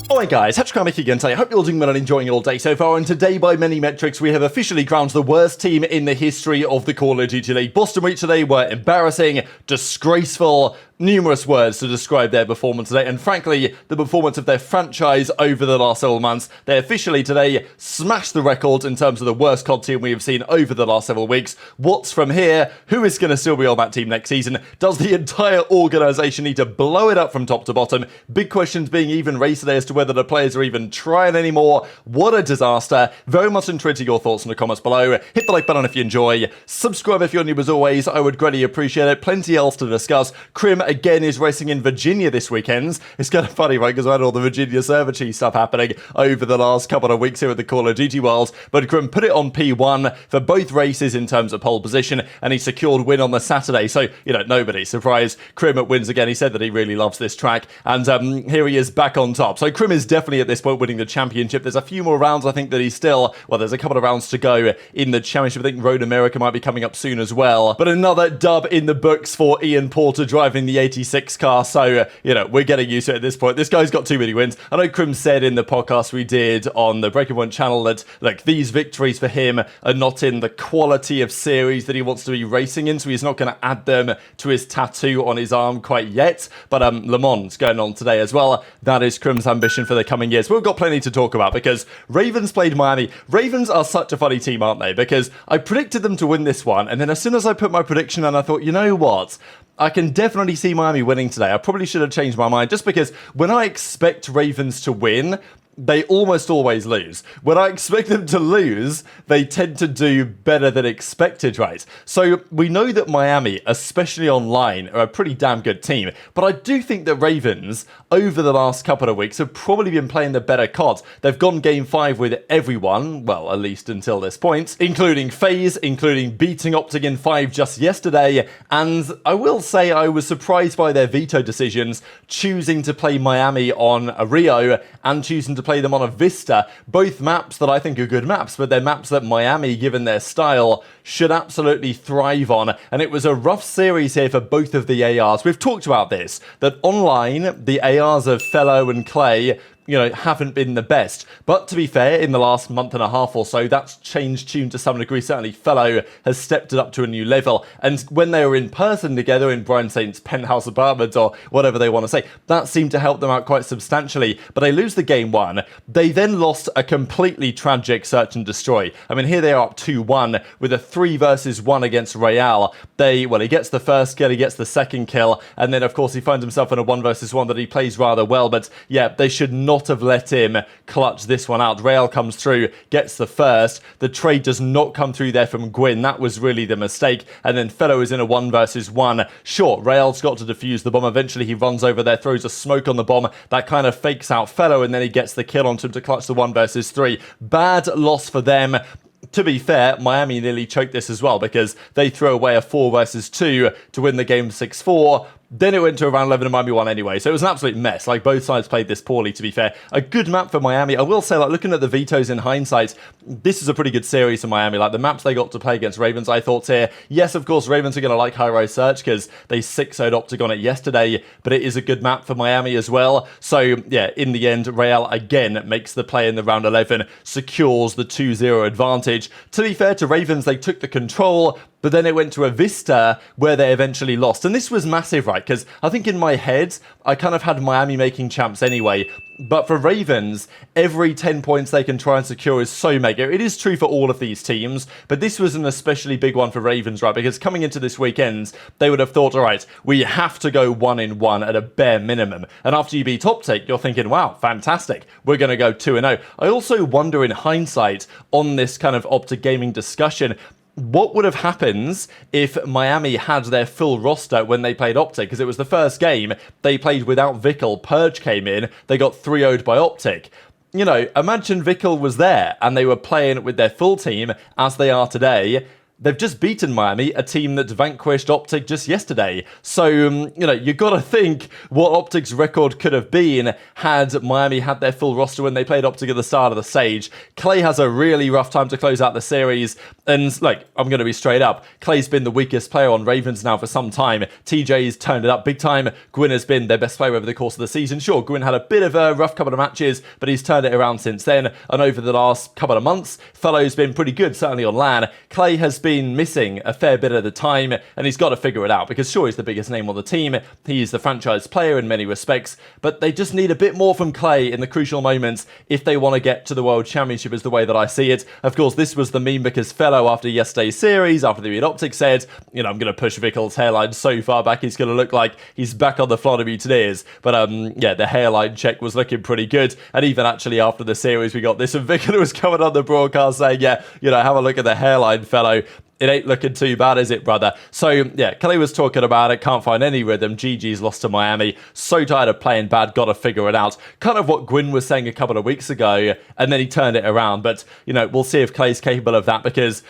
Alright guys, TacticalRab again today. I hope you're all doing well and enjoying it all day so far, and today by many metrics we have officially crowned the worst team in the history of the Call of Duty League. Boston Reach today were embarrassing, disgraceful, numerous words to describe their performance today, and frankly, the performance of their franchise over the last several months. They officially today smashed the record in terms of the worst COD team we have seen over the last several weeks. What's from here? Who is going to still be on that team next season? Does the entire organisation need to blow it up from top to bottom? Big questions being even raised today as to whether the players are even trying anymore. What a disaster. Very much intrigued to your thoughts in the comments below. Hit the like button if you enjoy. Subscribe if you're new as always. I would greatly appreciate it. Plenty else to discuss. Crim again is racing in Virginia this weekend. It's kind of funny, right? Because I had all the Virginia server cheese stuff happening over the last couple of weeks here at the Call of Duty World. But Crim put it on P1 for both races in terms of pole position, and he secured win on the Saturday. So, you know, nobody surprised. Crim wins again. He said that he really loves this track, and here he is back on top. So Crim is definitely at this point winning the championship. There's a few more rounds. I think that he's still, well, there's a couple of rounds to go in the championship. I think Road America might be coming up soon as well. But another dub in the books for Ian Porter driving the 86 car. So, you know, we're getting used to it at this point. This guy's got too many wins. I know Crim said in the podcast we did on the Breaking Point channel that, like, these victories for him are not in the quality of series that he wants to be racing in, so he's not going to add them to his tattoo on his arm quite yet. But Le Mans going on today as well. That is Crim's ambition for the coming years. We've got plenty to talk about because Ravens played Miami. Ravens are such a funny team, aren't they? Because I predicted them to win this one, and then as soon as I put my prediction in, I thought, you know what? I can definitely see Miami winning today. I probably should have changed my mind just because when I expect Ravens to win, they almost always lose. When I expect them to lose, they tend to do better than expected, right? So we know that Miami, especially online, are a pretty damn good team. But I do think that Ravens, over the last couple of weeks, have probably been playing the better cards. They've gone game 5 with everyone, well, at least until this point, including FaZe, including beating OpTic in 5 just yesterday. And I will say I was surprised by their veto decisions, choosing to play Miami on a Rio and choosing to play them on a Vista. Both maps that I think are good maps, but they're maps that Miami, given their style, should absolutely thrive on. And it was a rough series here for both of the ARs. We've talked about this, that online, the ARs of Fellow and Clay, you know, haven't been the best. But to be fair, in the last month and a half or so, that's changed tune to some degree. Certainly Fellow has stepped it up to a new level. And when they were in person together in Brian Saint's penthouse apartment or whatever they want to say, that seemed to help them out quite substantially. But they lose the game 1. They then lost a completely tragic search and destroy. I mean, here they are up 2-1 with a 3 versus 1 against ReeaL. He gets the first kill, he gets the second kill, and then of course he finds himself in a 1 versus 1 that he plays rather well. But yeah, they should not have let him clutch this one out. ReeaL comes through, gets the first. The trade does not come through there from Gwyn. That was really the mistake. And then Fellow is in a 1 versus 1. Sure, ReeaL's got to defuse the bomb. Eventually he runs over there, throws a smoke on the bomb. That kind of fakes out Fellow, and then he gets the kill onto him to clutch the 1 versus 3. Bad loss for them. To be fair, Miami nearly choked this as well because they throw away a 4 versus 2 to win the game 6-4. Then it went to around 11 and Miami won anyway. So it was an absolute mess. Like, both sides played this poorly, to be fair. A good map for Miami. I will say, like, looking at the vetoes in hindsight, this is a pretty good series for Miami. Like, the maps they got to play against Ravens, I thought here, yes, of course, Ravens are going to like high-rise search because they 6-0'd OpTic on it yesterday, but it is a good map for Miami as well. So, yeah, in the end, ReeaL again makes the play in the round 11, secures the 2-0 advantage. To be fair to Ravens, they took the control, but then it went to a Vista where they eventually lost. And this was massive, right? Because I think in my head, I kind of had Miami making champs anyway. But for Ravens, every 10 points they can try and secure is so mega. It is true for all of these teams, but this was an especially big one for Ravens, right? Because coming into this weekend, they would have thought, all right, we have to go 1-1 at a bare minimum. And after you beat OpTic, you're thinking, wow, fantastic. We're going to go 2-0. I also wonder in hindsight on this kind of OpTic gaming discussion, what would have happened if Miami had their full roster when they played OpTic? Because it was the first game they played without Vikul. Purge came in, they got 3-0'd by OpTic. You know, imagine Vikul was there and they were playing with their full team as they are today. they've just beaten Miami, a team that vanquished OpTic just yesterday. So, you got to think what OpTic's record could have been had Miami had their full roster when they played OpTic at the start of the stage. Clay has a really rough time to close out the series. And, I'm going to be straight up. Clay's been the weakest player on Ravens now for some time. TJ's turned it up big time. Gwyn has been their best player over the course of the season. Sure, Gwyn had a bit of a rough couple of matches, but he's turned it around since then. And over the last couple of months, Fellow's been pretty good, certainly on LAN. Clay has been missing a fair bit of the time, and he's got to figure it out, because sure, he's the biggest name on the team. He's the franchise player in many respects, but they just need a bit more from Clay in the crucial moments if they want to get to the World Championship, is the way that I see it. Of course, this was the meme because Fellow, after yesterday's series, after the OpTic, said, I'm going to push Vikul's hairline so far back, he's going to look like he's back on the floor of mutineers. But the hairline check was looking pretty good. And even actually after the series, we got this, and Vikul was coming on the broadcast saying, have a look at the hairline, Fellow. It ain't looking too bad, is it, brother? So, Kelly was talking about it. Can't find any rhythm. GG's lost to Miami. So tired of playing bad. Got to figure it out. Kind of what Gwyn was saying a couple of weeks ago, and then he turned it around. But, we'll see if Clay's capable of that, because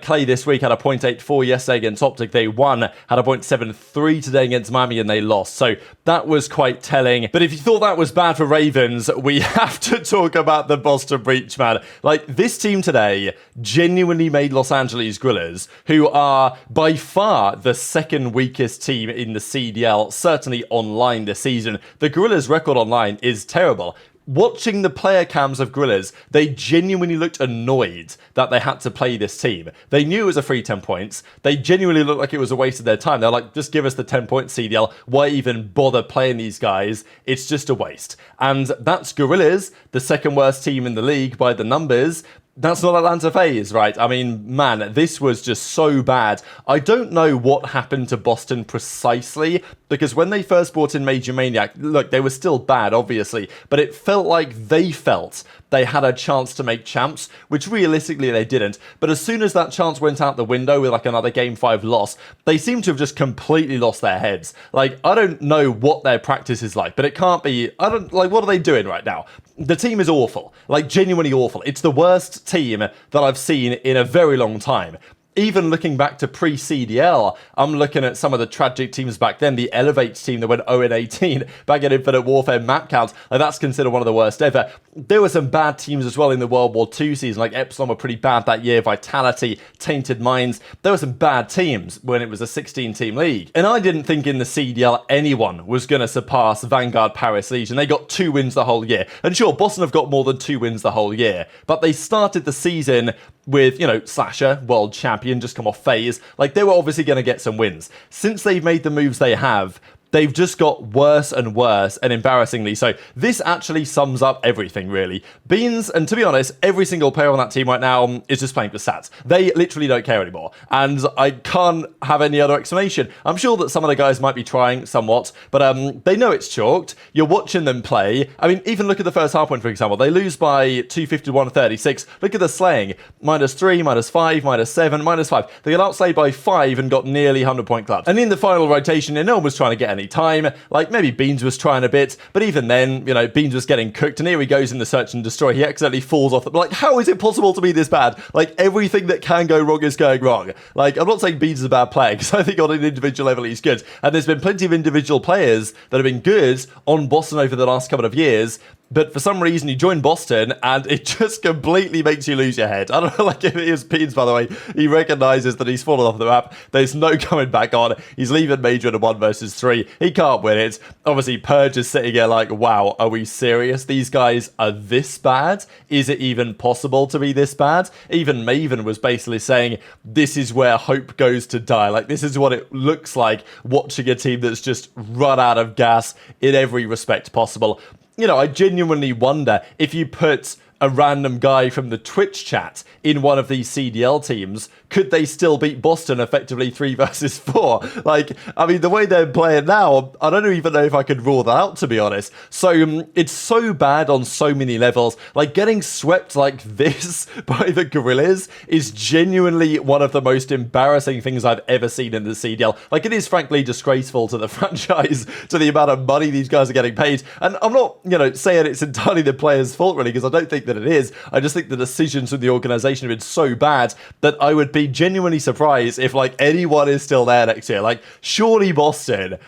Clay this week had a 0.84 yesterday against OpTic. They won, had a 0.73 today against Miami, and they lost. So that was quite telling. But if you thought that was bad for Ravens, we have to talk about the Boston Breach, man. This team today genuinely made Los Angeles Grillers, who are by far the second weakest team in the CDL, certainly online this season. The Grillers' record online is terrible. Watching the player cams of Grillers, they genuinely looked annoyed that they had to play this team. They knew it was a free 10 points. They genuinely looked like it was a waste of their time. They're like, just give us the 10 point CDL. Why even bother playing these guys? It's just a waste. And that's Gorillas, the second worst team in the league by the numbers. That's not Atlanta FaZe, right? I mean, man, this was just so bad. I don't know what happened to Boston precisely, because when they first brought in Major Maniac, look, they were still bad, obviously, but it felt like they felt they had a chance to make champs, which realistically they didn't. But as soon as that chance went out the window with another Game 5 loss, they seem to have just completely lost their heads. I don't know what their practice is like, but it can't be, what are they doing right now? The team is awful, genuinely awful. It's the worst team that I've seen in a very long time. Even looking back to pre-CDL, I'm looking at some of the tragic teams back then. The Elevate team that went 0-18 back at Infinite Warfare map count. That's considered one of the worst ever. There were some bad teams as well in the World War II season. Epsilon were pretty bad that year. Vitality, Tainted Minds. There were some bad teams when it was a 16-team league. And I didn't think in the CDL anyone was going to surpass Vanguard Paris Legion. They got 2 wins the whole year. And sure, Boston have got more than 2 wins the whole year. But they started the season with, Slasher, world champion, just come off FaZe. They were obviously going to get some wins. Since they've made the moves they have, they've just got worse and worse, and embarrassingly so. This actually sums up everything, really. Beans, and to be honest, every single player on that team right now is just playing for stats. They literally don't care anymore, and I can't have any other explanation. I'm sure that some of the guys might be trying somewhat, but they know it's chalked. You're watching them play. I mean, even look at the first half point, for example. They lose by 251-36. Look at the slaying. -3, -5, -7, -5. They got outslayed by 5 and got nearly 100-point clubs. And in the final rotation, no one was trying to get any time. Maybe Beans was trying a bit, but even then, Beans was getting cooked, and here he goes in the search and destroy. He accidentally falls off the... how is it possible to be this bad? Everything that can go wrong is going wrong. I'm not saying Beans is a bad player, because I think on an individual level he's good, and there's been plenty of individual players that have been good on Boston over the last couple of years, but for some reason you join Boston and it just completely makes you lose your head. I don't know, if it is Beans, by the way, he recognises that he's fallen off the map. There's no coming back on. He's leaving Major in a 1 versus 3. He can't win it. Obviously, Purge is sitting here wow, are we serious? These guys are this bad? Is it even possible to be this bad? Even Maven was basically saying, this is where hope goes to die. This is what it looks like watching a team that's just run out of gas in every respect possible. I genuinely wonder if you put a random guy from the Twitch chat in one of these CDL teams, could they still beat Boston effectively 3 versus 4? I mean, the way they're playing now, I don't even know if I could rule that out, to be honest. So, it's so bad on so many levels. Getting swept like this by the Gorillas is genuinely one of the most embarrassing things I've ever seen in the CDL. It is frankly disgraceful to the franchise, to the amount of money these guys are getting paid. And I'm not, saying it's entirely the players' fault, really, because I don't think that it is. I just think the decisions from the organization have been so bad that I would be genuinely surprised if like anyone is still there next year. Like, surely Boston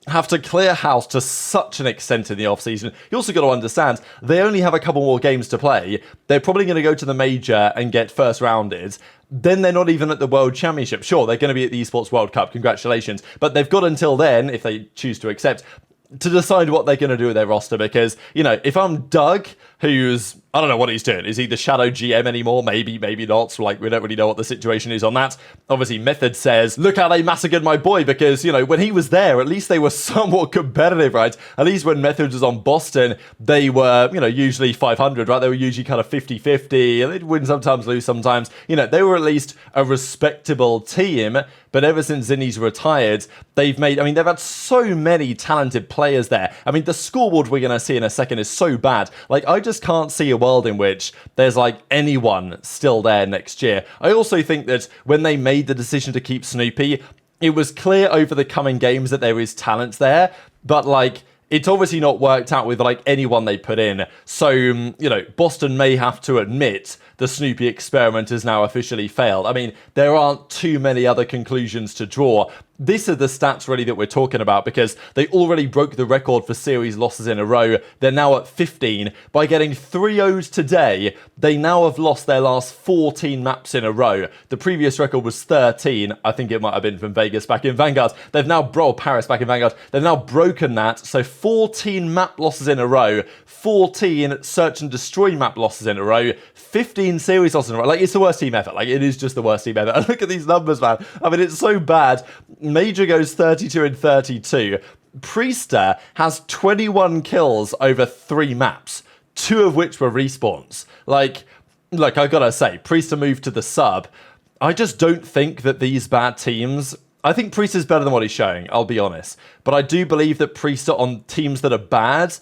have to clear house to such an extent in the offseason. You also got to understand, they only have a couple more games to play. They're probably going to go to the major and get first rounded. Then they're not even at the World Championship. Sure, they're going to be at the Esports World Cup. Congratulations. But they've got until then, if they choose to accept, to decide what they're going to do with their roster. Because, you know, if I'm Doug, who's, I don't know what he's doing. Is he the shadow GM anymore? Maybe, maybe not. Like, we don't really know what the situation is on that. Obviously, Method says, look how they massacred my boy, because, you know, when he was there, at least they were somewhat competitive, right? At least when Method was on Boston, they were, you know, usually 500, right? They were usually kind of 50-50. They'd win sometimes, lose sometimes. You know, they were at least a respectable team. But ever since Zinni's retired, they've had so many talented players there. I mean, the scoreboard we're going to see in a second is so bad. Like, I just can't see a world in which there's, like, anyone still there next year. I also think that when they made the decision to keep Snoopy, it was clear over the coming games that there is talent there. But, like, it's obviously not worked out with, like, anyone they put in. So, you know, Boston may have to admit the Snoopy experiment has now officially failed. I mean, there aren't too many other conclusions to draw. These are the stats really that we're talking about, because they already broke the record for series losses in a row. They're now at 15. By getting 3-0s today, they now have lost their last 14 maps in a row. The previous record was 13. I think it might have been from Vegas back in Vanguard. They've now Paris back in Vanguard. They've now broken that. So 14 map losses in a row, 14 search and destroy map losses in a row, 15 series losses in a row. Like, it's the worst team ever. Like, it is just the worst team ever. And look at these numbers, man. I mean, it's so bad. Major goes 32 and 32. Priestahh has 21 kills over 3 maps, 2 of which were respawns. Like, look, I gotta say, Priestahh moved to the sub. I just don't think that these bad teams... I think Priestahh's better than what he's showing, I'll be honest. But I do believe that Priestahh on teams that are bad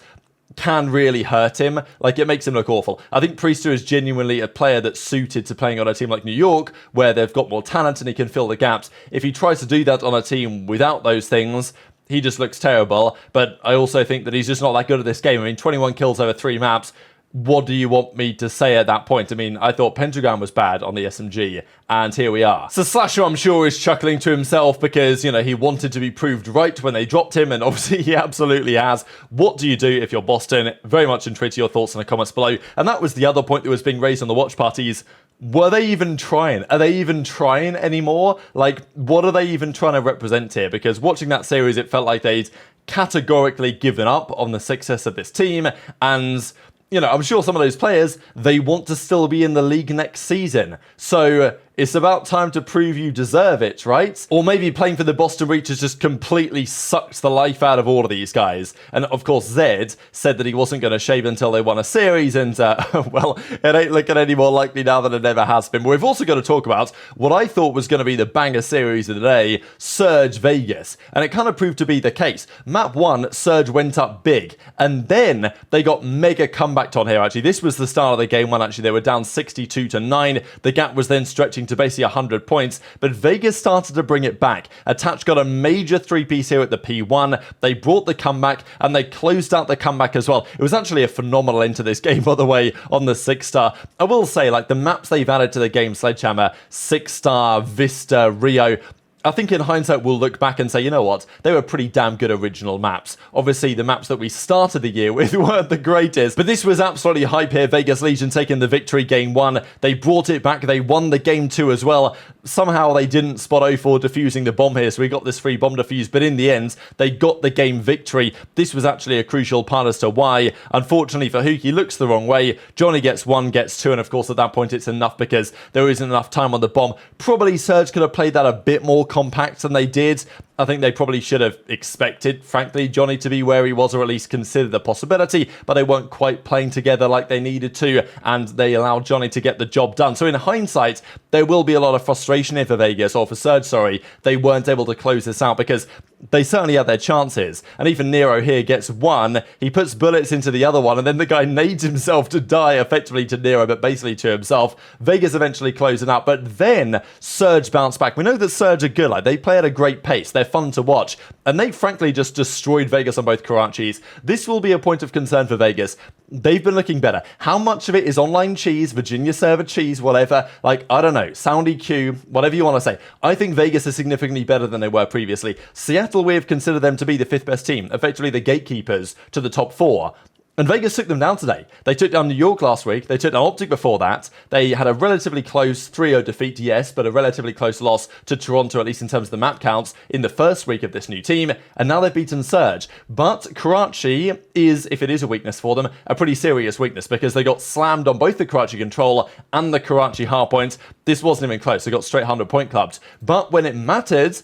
can really hurt him. Like, it makes him look awful. I think Priestahh is genuinely a player that's suited to playing on a team like New York, where they've got more talent and he can fill the gaps. If he tries to do that on a team without those things, he just looks terrible. But I also think that he's just not that good at this game. I mean, 21 kills over 3 maps. What do you want me to say at that point? I mean, I thought Pentagrxm was bad on the SMG, and here we are. So Slasher, I'm sure, is chuckling to himself because, you know, he wanted to be proved right when they dropped him, and obviously he absolutely has. What do you do if you're Boston? Very much intrigued to your thoughts in the comments below. And that was the other point that was being raised on the watch parties. Were they even trying? Are they even trying anymore? Like, what are they even trying to represent here? Because watching that series, it felt like they'd categorically given up on the success of this team, and... you know, I'm sure some of those players, they want to still be in the league next season. So it's about time to prove you deserve it, right? Or maybe playing for the Boston Reach has just completely sucked the life out of all of these guys. And of course, Zed said that he wasn't going to shave until they won a series. And, well, it ain't looking any more likely now than it ever has been. But we've also got to talk about what I thought was going to be the banger series of the day, Surge Vegas. And it kind of proved to be the case. Map 1, Surge went up big. And then they got mega comebacked on here, actually. This was the start of the game when actually they were down 62-9. The gap was then stretching to basically 100 points, but Vegas started to bring it back. Attach got a major 3-piece here at the P1. They brought the comeback, and they closed out the comeback as well. It was actually a phenomenal end to this game, by the way, on the 6-star. I will say, like, the maps they've added to the game, Sledgehammer, 6-star, Vista, Rio... I think in hindsight, we'll look back and say, you know what, they were pretty damn good original maps. Obviously, the maps that we started the year with weren't the greatest, but this was absolutely hype here. Vegas Legion taking the victory game 1. They brought it back. They won the game 2 as well. Somehow they didn't spot 04 defusing the bomb here, so we got this free bomb defuse, but in the end, they got the game victory. This was actually a crucial part as to why. Unfortunately for Hook, he looks the wrong way. Johnny gets 1, gets 2, and of course at that point it's enough because there isn't enough time on the bomb. Probably Surge could have played that a bit more compact than they did. I think they probably should have expected, frankly, Johnny to be where he was, or at least consider the possibility, but they weren't quite playing together like they needed to, and they allowed Johnny to get the job done. So in hindsight, there will be a lot of frustration here for Vegas, or for Surge, sorry. They weren't able to close this out because they certainly had their chances. And even Nero here gets 1. He puts bullets into the other one, and then the guy nades himself to die, effectively to Nero, but basically to himself. Vegas eventually closing out, but then Surge bounced back. We know that Surge are good. Like, they play at a great pace. They're they're fun to watch. And they frankly just destroyed Vegas on both Karachis. This will be a point of concern for Vegas. They've been looking better. How much of it is online cheese, Virginia server cheese, whatever? Like, I don't know, sound EQ, whatever you want to say. I think Vegas is significantly better than they were previously. Seattle, we have considered them to be the 5th best team, effectively the gatekeepers to the top 4. And Vegas took them down today. They took down New York last week. They took down OpTic before that. They had a relatively close 3-0 defeat, yes, but a relatively close loss to Toronto, at least in terms of the map counts, in the first week of this new team. And now they've beaten Surge. But Karachi is, if it is a weakness for them, a pretty serious weakness because they got slammed on both the Karachi control and the Karachi hardpoint. This wasn't even close. They got straight 100-point clubbed. But when it mattered,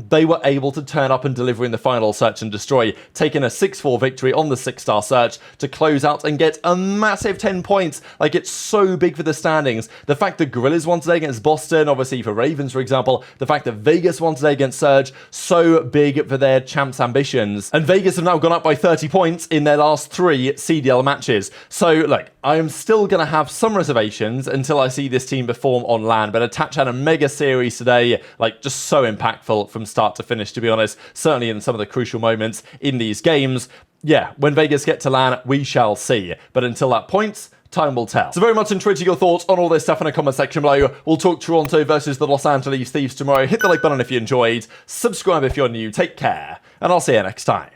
they were able to turn up and deliver in the final search and destroy, taking a 6-4 victory on the 6-star search to close out and get a massive 10 points. Like, it's so big for the standings. The fact that Gorillas won today against Boston, obviously for Ravens, for example, the fact that Vegas won today against Surge, so big for their champs' ambitions. And Vegas have now gone up by 30 points in their last 3 CDL matches. So, look, I am still going to have some reservations until I see this team perform on LAN, but Attach had a mega series today, like, just so impactful from start to finish, to be honest, certainly in some of the crucial moments in these games. Yeah, when Vegas get to LAN, we shall see. But until that point, time will tell. So very much intrigued to your thoughts on all this stuff in the comment section below. We'll talk Toronto versus the Los Angeles Thieves tomorrow. Hit the like button if you enjoyed. Subscribe if you're new. Take care. And I'll see you next time.